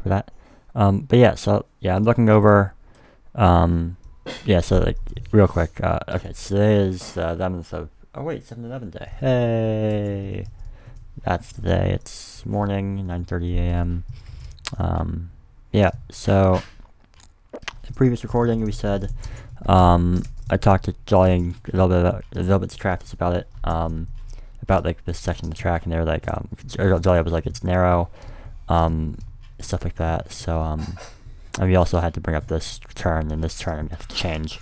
for that. But yeah, so yeah, I'm looking over. Yeah, so like real quick. Okay, today is the 11th of. Oh wait, 7-Eleven day. Hey, that's the day. It's morning, 9:30 a.m. Yeah. So the previous recording, we said, I talked to Jolly a little bit to Craftis about it. About like this section of the track, and they were like, Jolly was like, it's narrow, stuff like that. So and we also had to bring up this turn, and this turn I'm gonna have to change.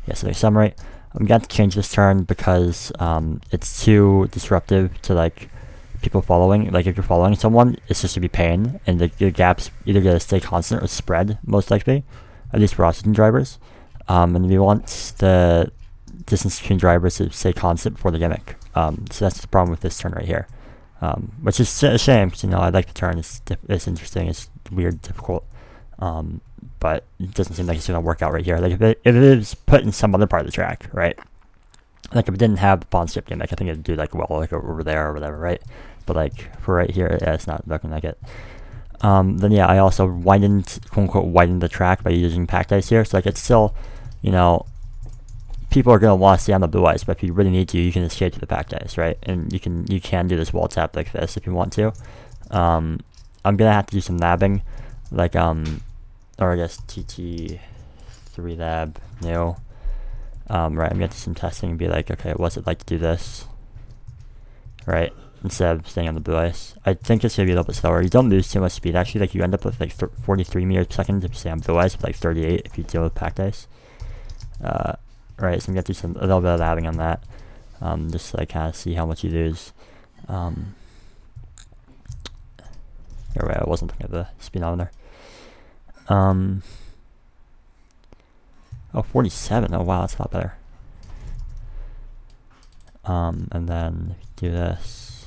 Yeah, so the summary, I'm gonna have to change this turn because it's too disruptive to like people following. Like if you're following someone, it's just to be pain, and the gaps either gonna stay constant or spread, most likely, at least for oxygen drivers. And we want the distance between drivers to stay constant for the gimmick. So that's the problem with this turn right here, which is a shame because I like the turn. It's interesting. It's weird, difficult, but it doesn't seem like it's gonna work out right here. Like if it is put in some other part of the track, right? Like if it didn't have the pawn skip gimmick, I think it'd do like well, like over there or whatever, right? But like for right here, yeah, it's not looking like it. Then yeah, I also widened, quote unquote, widened the track by using packed ice here. So like it's still, people are gonna want to stay on the blue ice, but if you really need to, you can escape to the packed ice, right? And you can do this wall tap like this if you want to. I'm gonna have to do some labbing, like or I guess TT3 lab new. Right, I'm gonna do some testing and be like, okay, what's it like to do this, right? Instead of staying on the blue ice. I think it's gonna be a little bit slower. You don't lose too much speed actually. Like you end up with like 43 meters per second if you stay on blue ice, but like 38 if you deal with packed ice. Right, so I'm gonna do a little bit of labbing on that, just to like kind of see how much you lose. You're right, I wasn't looking at the speedometer. Oh, 47. Oh wow, that's a lot better. And then do this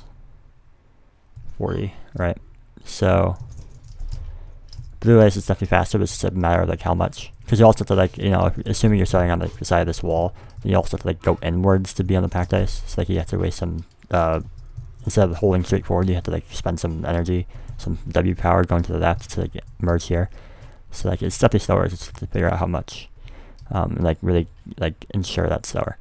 40, right? So blue ice is definitely faster, but it's just a matter of like how much. Because you also have to like, assuming you're starting on like the side of this wall, you also have to like go inwards to be on the packed ice. So like you have to waste some, instead of holding straight forward, you have to like spend some energy, some W power going to the left to like merge here. So like it's definitely slower just to figure out how much, and like really like ensure that's slower.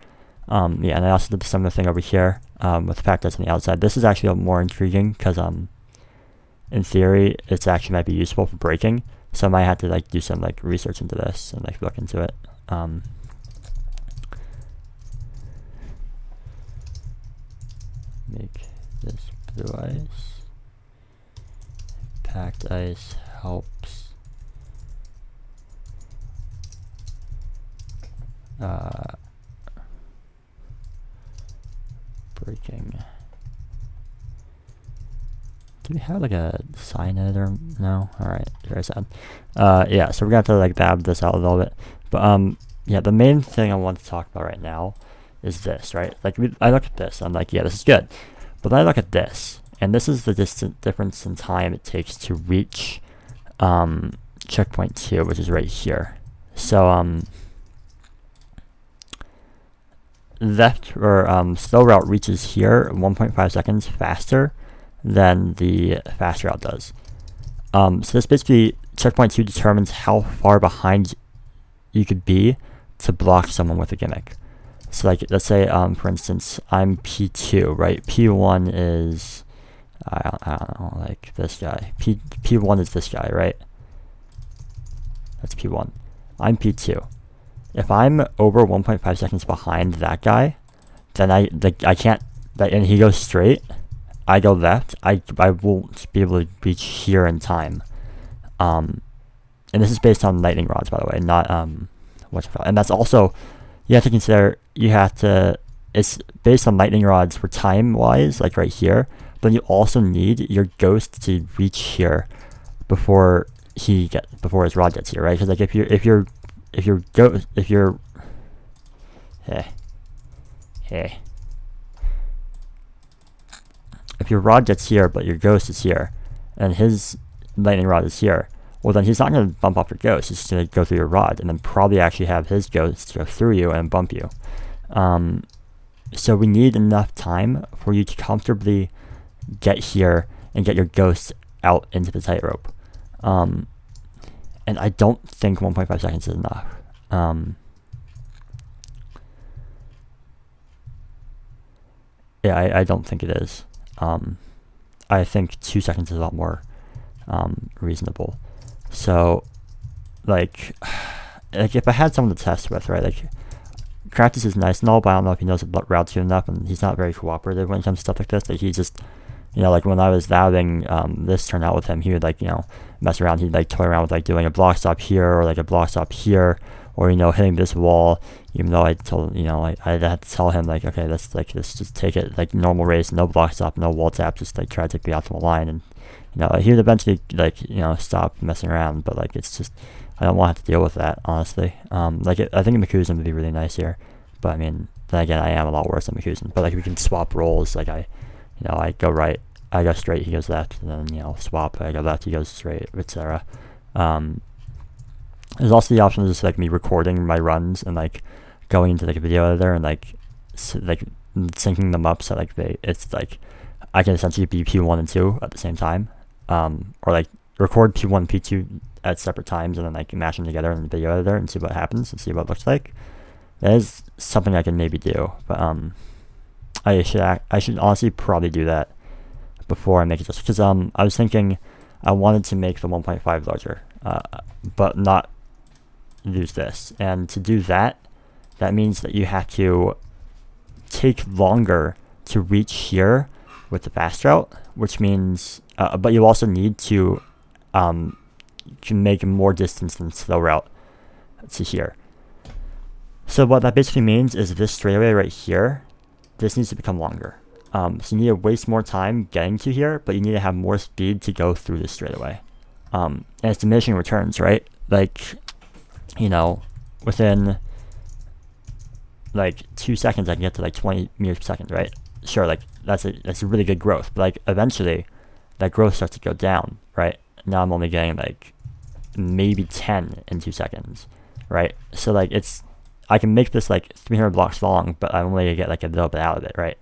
Yeah, and I also did some of the thing over here with the packed ice on the outside. This is actually more intriguing because in theory, it's actually might be useful for braking. So I might have to like do some like research into this and like look into it. Make this blue ice. Packed ice helps braking. Do we have like a sign in it or no? Alright, very sad. Yeah, so we're gonna have to like dab this out a little bit. But yeah, the main thing I want to talk about right now is this, right? Like I look at this, I'm like, yeah, this is good. But then I look at this, and this is the difference in time it takes to reach checkpoint 2, which is right here. So left or slow route reaches here 1.5 seconds faster than the fast route does. So this basically, checkpoint 2 determines how far behind you could be to block someone with a gimmick. So like, let's say, for instance, I'm P2, right? P1 is, I don't know, like this guy. P1 is this guy, right? That's P1. I'm P2. If I'm over 1.5 seconds behind that guy, then I can't, and he goes straight, I go left, I won't be able to reach here in time. And this is based on lightning rods, by the way, not and that's also, you have to consider, it's based on lightning rods for time wise, like right here, but you also need your ghost to reach here before his rod gets here, right? Because like if your rod gets here, but your ghost is here, and his lightning rod is here, well then he's not going to bump off your ghost, he's just going to go through your rod, and then probably actually have his ghost go through you and bump you. So we need enough time for you to comfortably get here and get your ghost out into the tightrope. And I don't think 1.5 seconds is enough. Yeah, I don't think it is. I think 2 seconds is a lot more reasonable. So, like if I had someone to test with, right, like, Craftis is nice and all, but I don't know if he knows about route 2 enough, and he's not very cooperative when it comes to stuff like this. Like, he just, like, when I was valuing this turnout with him, he would, like, mess around. He'd, like, toy around with, like, doing a block stop here, or, like, a block stop here, or, hitting this wall, even though I told, I had to tell him, like, okay, let's just take it, like, normal race, no block stop, no wall tap, just, like, try to take the optimal line, and, he would eventually, like, stop messing around, but, like, it's just, I don't want to have to deal with that, honestly. I think Makuzen would be really nice here, but, I mean, then again, I am a lot worse than Makuzen, but, like, we can swap roles, like, I go right, I go straight, he goes left, and then, swap, I go left, he goes straight, etc. There's also the option of just, like, me recording my runs and, like, going into, like, a video editor and, like, syncing them up so, like, it's, like, I can essentially be P1 and 2 at the same time, or, like, record P1 and P2 at separate times and then, like, mash them together in the video editor and see what happens and see what it looks like. That is something I can maybe do, but, I should honestly probably do that before I make it, just because, I was thinking I wanted to make the 1.5 larger, but not use this, and to do that means that you have to take longer to reach here with the fast route, which means but you also need to make more distance than slow route to here. So what that basically means is this straightaway right here, this needs to become longer. So you need to waste more time getting to here, but you need to have more speed to go through this straightaway. And it's diminishing returns, right? Like, within, like, 2 seconds I can get to, like, 20 meters per second, right? Sure, like, that's a really good growth, but, like, eventually that growth starts to go down, right? Now I'm only getting, like, maybe 10 in 2 seconds, right? So, like, I can make this, like, 300 blocks long, but I'm only gonna get, like, a little bit out of it, right?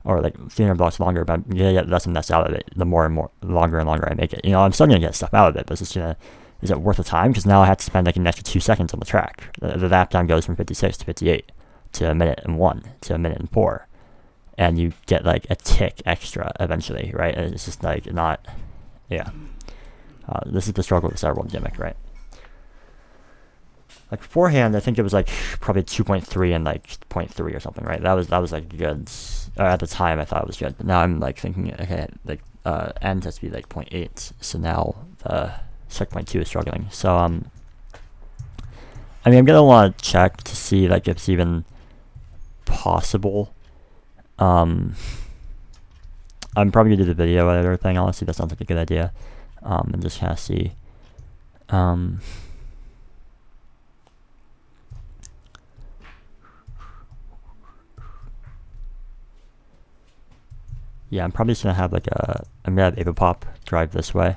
Or, like, 300 blocks longer, but I'm gonna get less and less out of it the more and more, longer and longer I make it. I'm still gonna get stuff out of it, but is it worth the time? Because now I have to spend, like, an extra 2 seconds on the track. The lap time goes from 56 to 58 to a minute and 1 to a minute and 4. And you get, like, a tick extra eventually, right? And it's just, like, not, yeah. This is the struggle with the Cyberworld gimmick, right? Like, beforehand, I think it was, like, probably 2.3 and, like, 0.3 or something, right? That was like, good. At the time, I thought it was good. But now I'm, like, thinking, okay, like, end has to be, like, 0.8. So now the checkpoint 2 is struggling. So, I mean, I'm gonna want to check to see, like, if it's even possible. I'm probably gonna do the video editor thing. Honestly, that sounds like a good idea. And just kind of see. Yeah, I'm probably just gonna have, like, I'm gonna have Avapop drive this way,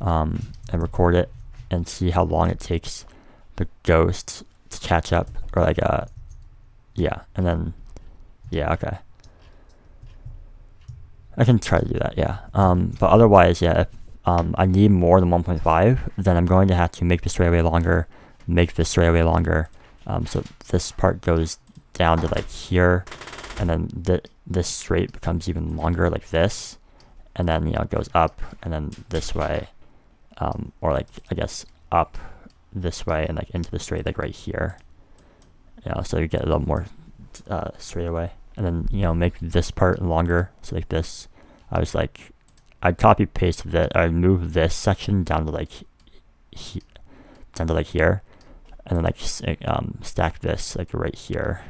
and record it and see how long it takes the ghost to catch up, or, like, yeah, and then, yeah, okay. I can try to do that, yeah. But otherwise, yeah, if I need more than 1.5, then I'm going to have to make the straightaway longer, so this part goes down to, like, here, and then this straight becomes even longer, like this, and then, it goes up, and then this way, or, like, I guess up this way, and, like, into the straight, like, right here, so you get a little more straight away, and then, make this part longer, so, like, this, I'd copy paste that, I'd move this section down to, like, here, and then, like, stack this, like, right here,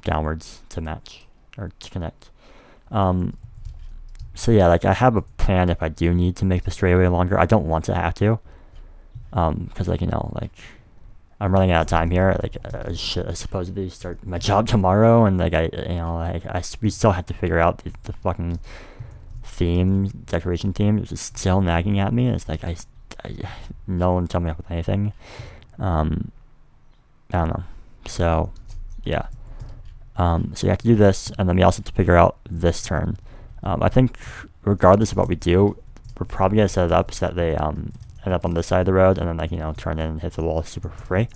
downwards to match, or to connect. So yeah, like, I have a plan if I do need to make the straightaway longer. I don't want to have to, because, like, like, I'm running out of time here. Like, I should supposedly start my job tomorrow, and, like, we still have to figure out the fucking decoration theme. It's just still nagging at me. It's like, no one tell me up with anything. I don't know. So, yeah. So you have to do this, and then we also have to figure out this turn. I think regardless of what we do, we're probably gonna set it up so that they end up on this side of the road and then like, you know, turn in and hit the wall super free.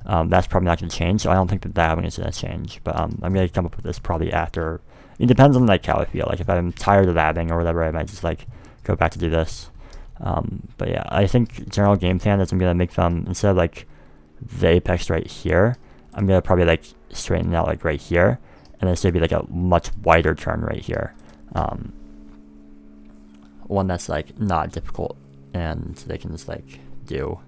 That's probably not gonna change, so I don't think that dabbing is gonna change. But I'm gonna come up with this probably after. It depends on like how I feel. Like if I'm tired of dabbing or whatever, I might just like go back to do this. But yeah, I think general game plan is I'm gonna make them, instead of like the apex right here, I'm gonna probably like straighten it out like right here, and then it's gonna be like a much wider turn right here. One that's like not difficult and they can just like do.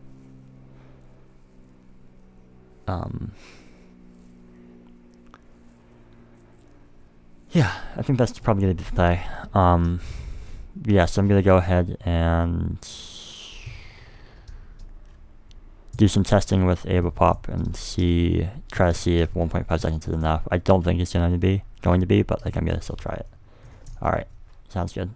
Yeah, I think that's probably gonna be the play. Yeah, so I'm gonna go ahead and do some testing with AvaPop and try to see if 1.5 seconds is enough. I don't think it's going to be, but like I'm gonna still try it. All right, sounds good.